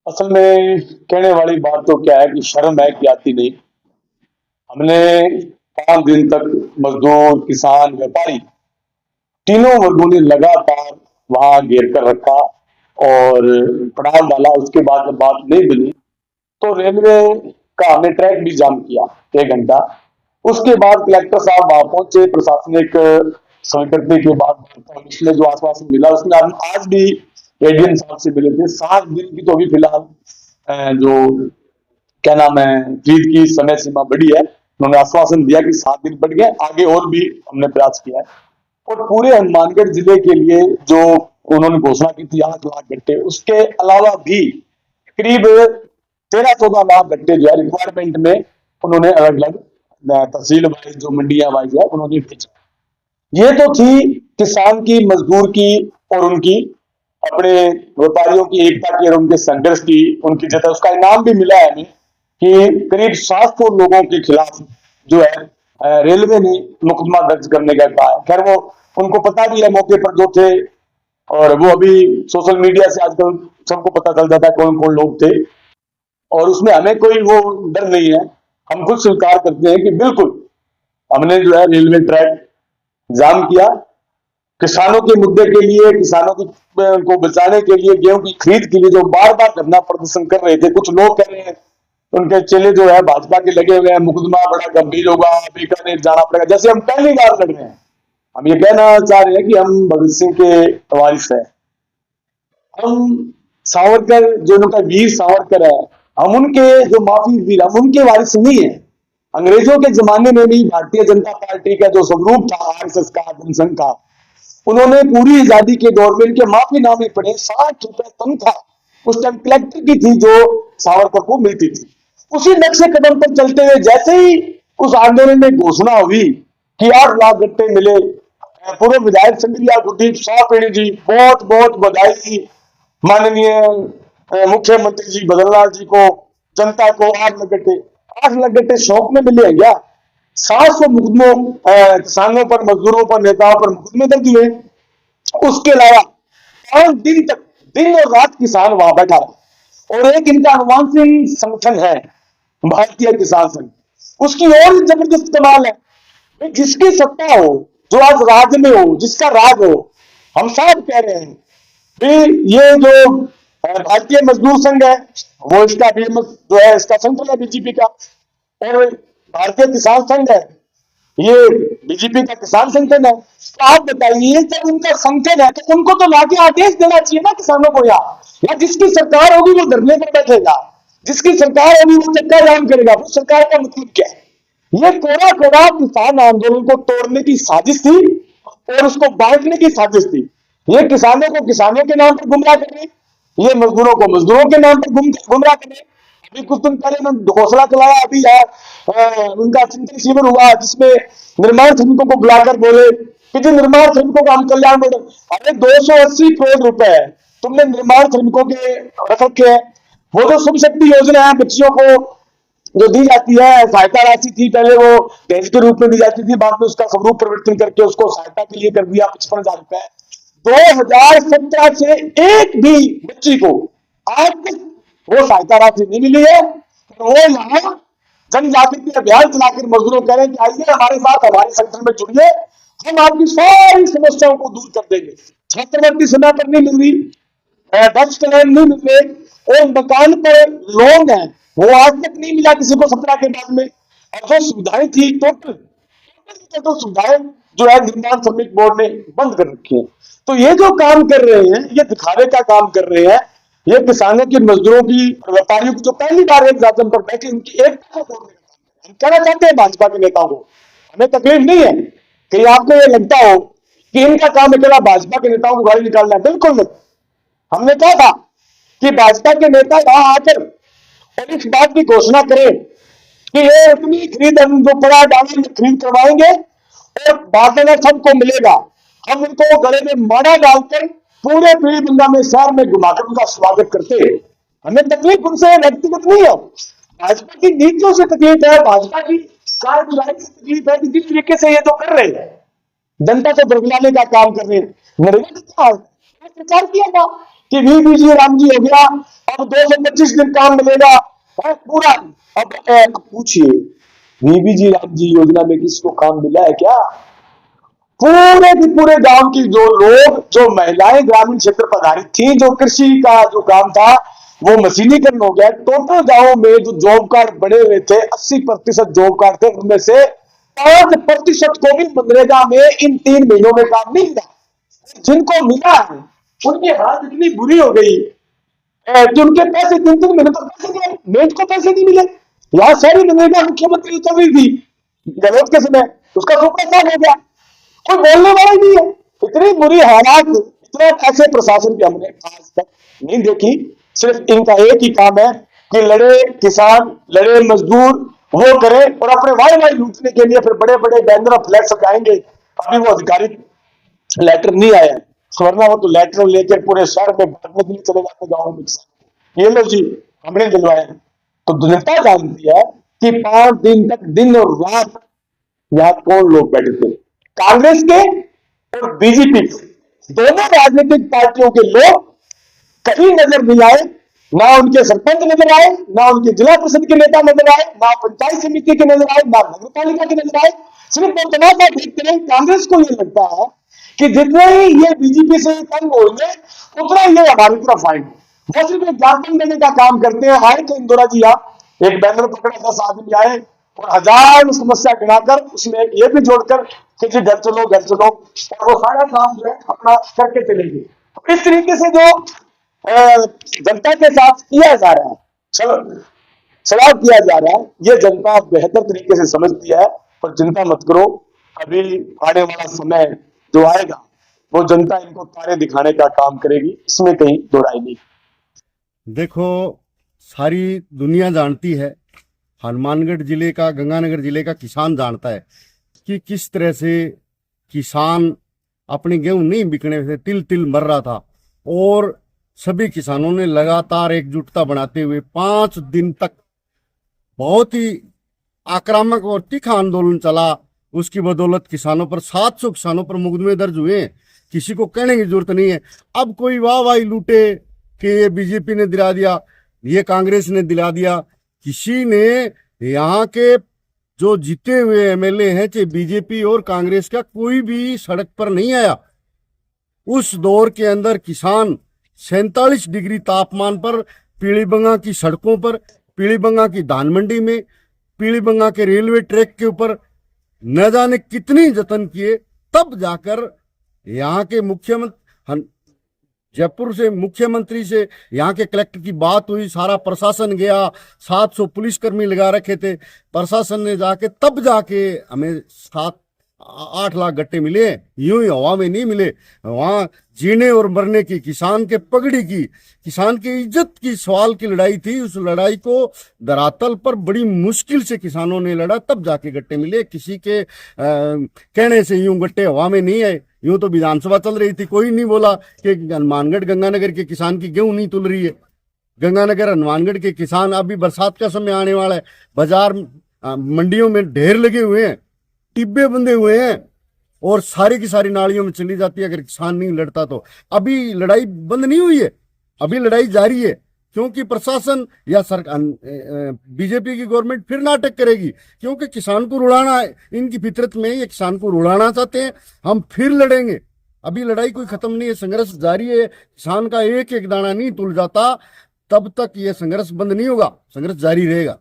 असल में कहने वाली बात तो क्या है कि शर्म है कि आती नहीं। हमने 5 दिन तक मजदूर, किसान, व्यापारी तीनों वर्गों ने लगातार वहां घेर कर रखा और पड़ाव डाला। उसके बाद जब बात नहीं बनी तो रेलवे का हमने ट्रैक भी जाम किया 1 घंटा। उसके बाद कलेक्टर साहब वहां पहुंचे। प्रशासनिक स्वीकृति के बाद उसने जो आश्वासन मिला उसमें हम आज भी एडीएम साहब से मिले थे। 7 दिन की तो अभी फिलहाल जो क्या नाम है खरीद की समय सीमा बढ़ी है। उन्होंने आश्वासन दिया कि 7 दिन बढ़ गए, आगे और भी हमने प्रयास किया है। और पूरे हनुमानगढ़ जिले के लिए जो उन्होंने घोषणा की थी 8 लाख गट्टे, उसके अलावा भी करीब 13-14 लाख गट्टे जो है रिक्वायरमेंट में उन्होंने अलग अलग तहसील वाइज जो मंडियां वाइज है उन्होंने भेजा। ये तो थी किसान की, मजदूर की और उनकी अपने व्यापारियों की एकता की और उनके संघर्ष की उनकी जगह उसका इनाम भी मिला है हमें कि करीब 700 लोगों के खिलाफ जो है रेलवे ने मुकदमा दर्ज करने का कहा है। खैर वो उनको पता भी है मौके पर जो थे, और वो अभी सोशल मीडिया से आजकल सबको पता चल जाता है कौन कौन लोग थे, और उसमें हमें कोई वो डर नहीं है। हम खुद स्वीकार करते हैं कि बिल्कुल हमने जो है रेलवे ट्रैक जाम किया किसानों के मुद्दे के लिए, किसानों को बचाने के लिए, गेहूं की खरीद के लिए जो बार बार धरना प्रदर्शन कर रहे थे। कुछ लोग कह रहे हैं उनके चेले जो है भाजपा के लगे हुए हैं, मुकदमा बड़ा गंभीर होगा, बीकानेर जाना पड़ेगा, जैसे हम पहली बार लड़ रहे हैं। हम ये कहना चाह रहे हैं कि हम भगत सिंह के वारिस हैं। हम सावरकर जो उनका वीर सावरकर है, हम उनके जो माफी वीर, हम उनके वारिस नहीं है। अंग्रेजों के जमाने में भी भारतीय जनता पार्टी का जो स्वरूप था, आरएसएस का, जनसंघ का, उन्होंने पूरी आजादी के दौर में इनके माफीनामे पड़े। 60 रुपए तनख्वाह उस टाइम कलेक्टर की थी जो सावरकर को मिलती थी। उसी नक्शे कदम पर चलते हुए जैसे ही उस आंदोलन में घोषणा हुई कि 8 लाख गट्टे मिले, पूर्व विधायक संग्रिया गुरदीप साहपेणी जी बहुत बहुत बधाई, माननीय मुख्यमंत्री जी बदलनाथ जी को, जनता को 8 लाख गट्टे। 8 लाख गट्टे शौक में मिले हैं क्या? 700 मुकदमों किसानों पर, मजदूरों पर, नेताओं पर मुकदमे दर्ज हुए। उसके अलावा 5 दिन तक दिन और रात किसान वहां बैठा रहा। और एक इनका अनुवांशिक संगठन है भारतीय किसान संघ, उसकी और जबरदस्त कमाल है। जिसकी सत्ता हो, जो आज राज्य में हो, जिसका राज हो, हम साफ कह रहे हैं कि ये जो भारतीय मजदूर संघ है वो इसका बीएमएस जो है इसका संगठन है बीजेपी का, और भारतीय किसान संघ है ये बीजेपी का किसान संगठन है। तो आप बताइए जब उनका संगठन है तो उनको तो लाके आदेश देना चाहिए ना किसानों को, या जिसकी सरकार होगी वो धरने पर बैठेगा, जिसकी सरकार होगी वो चक्का जाम करेगा। वो सरकार का मतलब क्या है? ये कोरा कोरा किसान आंदोलन को तोड़ने की साजिश थी और उसको बांटने की साजिश थी। ये किसानों को किसानों के नाम पर गुमराह करने, ये मजदूरों को मजदूरों के नाम पर गुमराह करने। अभी कुछ दिन पहले उन्होंने घोषणा चलाया, अभी यार उनका चिंतन शिविर हुआ जिसमें निर्माण श्रमिकों को बुलाकर बोले कि जो निर्माण श्रमिकों का हम कल्याण बोले। अरे 280 करोड़ रुपए तुमने निर्माण श्रमिकों के रख रखे हैं। वो जो शुभ शक्ति योजना है बच्चियों को जो दी जाती है, सहायता राशि थी पहले वो दहेज के रूप में दी जाती थी, बाद में उसका स्वरूप परिवर्तन करके उसको सहायता के लिए कर दिया 55,000 रुपए। 2017 से एक भी बच्ची को आज तक वो सहायता राशि नहीं मिली है। तो वो यहाँ जन जागृति अभियान चलाकर मजदूरों कह रहे हैं कि आइए हमारे साथ, हमारे संगठन में जुड़िए, हम आपकी सारी समस्याओं को दूर कर देंगे। छात्रवृत्ति समय पर नहीं मिल रही, बस स्टैंड नहीं मिल रहे, और मकान पर लोन है वो आज तक नहीं मिला किसी को 17 के बाद में। और जो सुविधाएं थी टोटल सुविधाएं जो है निर्माण श्रमिक बोर्ड ने बंद कर रखी है। तो ये जो काम कर रहे हैं ये दिखावे का काम कर रहे हैं। ये किसानों की, मजदूरों की, व्यापारियों की जो पहली बार एक जातम पर बैठे उनकी एकता को तोड़ने का काम। हम कहना चाहते हैं भाजपा के नेताओं को, हमें तकलीफ नहीं है कि आपको ये लगता हो कि इनका काम अकेला भाजपा के नेताओं को गाली निकालना है, बिल्कुल नहीं। हमने कहा था कि भाजपा के नेता वहां आकर और इस बात की घोषणा करें कि ये इतनी खरीद हम जो पड़ा डाली खरीद करवाएंगे और बांटना सबको मिलेगा। हम उनको गले में माला डालकर पूरे पीली गंगा में शहर में घुमाकर उनका स्वागत करते हैं। हमें तकलीफ उनसे व्यक्तिगत नहीं है, भाजपा की नीतियों से तकलीफ है, भाजपा की कारगुजारी से तकलीफ है कि जिस तरीके से ये तो कर रहे हैं, जनता को बरगलाने का काम कर रहे हैं। नरेंद्र प्रचार किया था कि वीबीजी राम जी हो गया, अब 225 दिन काम मिलेगा है पूरा। अब पूछिए बीबीजी राम जी योजना में किसको काम मिला है क्या? पूरे के पूरे गांव की जो लोग, जो महिलाएं ग्रामीण क्षेत्र पर आधारित थी, जो कृषि का जो काम था वो मशीनीकरण हो गया। टोटल गांव में जो जॉब कार्ड बने हुए थे 80% जॉब कार्ड थे, उनमें से 5% को भी मनरेगा में इन 3 महीनों में काम नहीं मिला। जिनको मिला है उनकी हालत इतनी बुरी हो गई कि उनके पैसे 3-3 महीने तक पैसे नहीं, मेट को पैसे नहीं मिले। यहां सारी मनरेगा मुख्यमंत्री चल रही थी गहलोत के समय, उसका सुपरस्टार हो गया, कोई बोलने वाला ही नहीं है। इतनी बुरी हालात, इतना ऐसे प्रशासन की हमने आज तक नहीं देखी। सिर्फ इनका एक ही काम है कि लड़े किसान, लड़े मजदूर, वो करें और अपने वाई लूटने के लिए फिर बड़े बड़े बैनर और फ्लैक्स लगाएंगे। अभी वो आधिकारिक लेटर नहीं आया, वरना वो तो लेटर लेकर पूरे शहर में बांटने के लिए चले जाते गाँव में। ये लो जी, हमने दिलवाया। तो जनता जानती है कि 5 दिन तक दिन और रात यहां कौन लोग बैठे थे। कांग्रेस के और बीजेपी के दोनों राजनीतिक पार्टियों के लोग कहीं नजर नहीं आए। ना उनके सरपंच नजर आए, ना उनके जिला परिषद के नेता नजर आए, ना पंचायत समिति के नजर आए, ना नगर पालिका के नजर आए। सिर्फ वो तमाशा देखते रहे। कांग्रेस को यह लगता है कि जितने ही ये बीजेपी से तंग होंगे उतना ये हमारी तरफ आएंगे। वो सिर्फ एक ज्ञापन देने का काम करते हैं। आए तो इंदिरा जी आप एक बैनर पकड़े, 10 आदमी आए और 1000 समस्या गिनाकर उसमें एक ये भी जोड़कर कि जी घर चलो घर चलो, और वो सारा काम जो है अपना करके चलेंगे। इस तरीके से जो जनता के साथ किया जा रहा है, सवाल किया जा रहा है, ये जनता बेहतर तरीके से समझती है। पर चिंता मत करो, अभी आने वाला समय जो आएगा वो जनता इनको तारे दिखाने का काम करेगी, इसमें कहीं दो राय नहीं। देखो, सारी दुनिया जानती है, हनुमानगढ़ जिले का, गंगानगर जिले का किसान जानता है कि किस तरह से किसान अपने गेहूं नहीं बिकने से तिल तिल मर रहा था। और सभी किसानों ने लगातार एकजुटता बनाते हुए 5 दिन तक बहुत ही आक्रामक और तीखा आंदोलन चला। उसकी बदौलत किसानों पर 700 किसानों पर मुकदमे दर्ज हुए। किसी को कहने की जरूरत नहीं है। अब कोई वाहवाही लूटे कि ये बीजेपी ने दिला दिया, ये कांग्रेस ने दिला दिया। किसी ने यहाँ के जो जीते हुए एमएलए हैं, चाहे बीजेपी और कांग्रेस का, कोई भी सड़क पर नहीं आया। उस दौर के अंदर किसान 47 डिग्री तापमान पर पीलीबंगा की सड़कों पर, पीलीबंगा की धान मंडी में, पीलीबंगा के रेलवे ट्रैक के ऊपर न जाने कितनी जतन किए, तब जाकर यहाँ के मुख्यमंत्री, जयपुर से मुख्यमंत्री से यहाँ के कलेक्टर की बात हुई। सारा प्रशासन गया, 700 पुलिसकर्मी लगा रखे थे। प्रशासन ने जाके तब जाके हमें 7-8 लाख गट्टे मिले, यूं ही हवा में नहीं मिले। वहां जीने और मरने की, किसान के पगड़ी की, किसान की इज्जत की सवाल की लड़ाई थी। उस लड़ाई को धरातल पर बड़ी मुश्किल से किसानों ने लड़ा, तब जाके गट्टे मिले। किसी के कहने से यूं गट्टे हवा में नहीं आए। यूं तो विधानसभा चल रही थी, कोई नहीं बोला कि हनुमानगढ़ गंगानगर के किसान की गेहूं नहीं तुल रही है। गंगानगर हनुमानगढ़ के किसान, अभी बरसात का समय आने वाला है, बाजार मंडियों में ढेर लगे हुए हैं, टिब्बे बंधे हुए हैं और सारी की सारी नालियों में चली जाती है अगर किसान नहीं लड़ता तो। अभी लड़ाई बंद नहीं हुई है, अभी लड़ाई जारी है। क्योंकि प्रशासन या सरकार, बीजेपी की गवर्नमेंट फिर नाटक करेगी, क्योंकि किसान को रुलाना है, इनकी फितरत में ये किसान को रुलाना चाहते हैं। हम फिर लड़ेंगे, अभी लड़ाई कोई खत्म नहीं है, संघर्ष जारी है। किसान का एक एक दाना नहीं तुल जाता तब तक ये संघर्ष बंद नहीं होगा, संघर्ष जारी रहेगा।